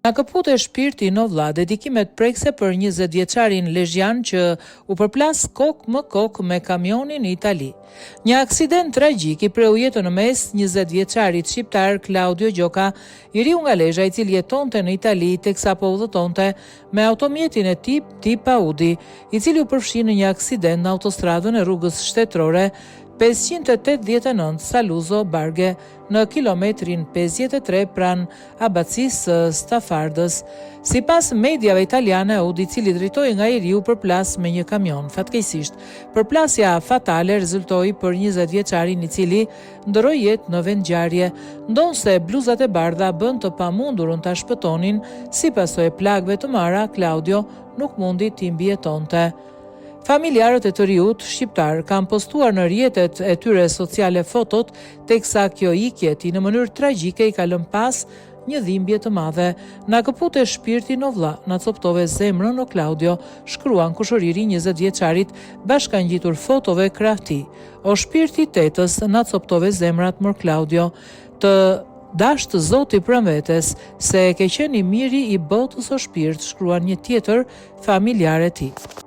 Na këpute shpirti në vlla, dedikimet prekse për 20 vjeçarin Lezhjan që u përplas kokë më kokë me kamionin në Itali. Një aksident tragjik i preu jetën në mes 20 vjeçarit shqiptar Claudio Gjoka, i riu nga Lezhë, i cili jetonte në Itali teksa po udhëtonte me automjetin e tip Audi, i cili u përfshi në një aksident në autostradën e rrugës shtetërore 589 Saluzzo Barge në kilometrin 53 pranë abatësisë Stafardës. Sipas mediave italiane, Audi, i cili drejtoi nga i riu, përplas me një kamion. Fatkeqësisht, përplasja fatale rezultoi për 20 vjeçarin, i cili ndroi jetë në vendngjarje, ndonse bluzat e bardha bën të pamundurën ta shpëtonin. Si pasojë plagëve të marra, Claudio nuk mundi t'i mbijetonte. Familjarët e të riut shqiptar kanë postuar në rrjetet e tyre sociale fotot, teksa kjo ikje ti në mënyrë tragjike i ka lënë pas një dhimbje të madhe. Na këpute shpirti në vlla, na coptove zemrën o Claudio, shkruan kushëriri 20 vjeçarit bashkangjitur fotove krah tij. O shpirti tetës, na coptove zemrat mor Claudio, të dashtë Zoti pranë se ke qenë i miri i botës o shpirt, shkruan një tjetër familjar e tij.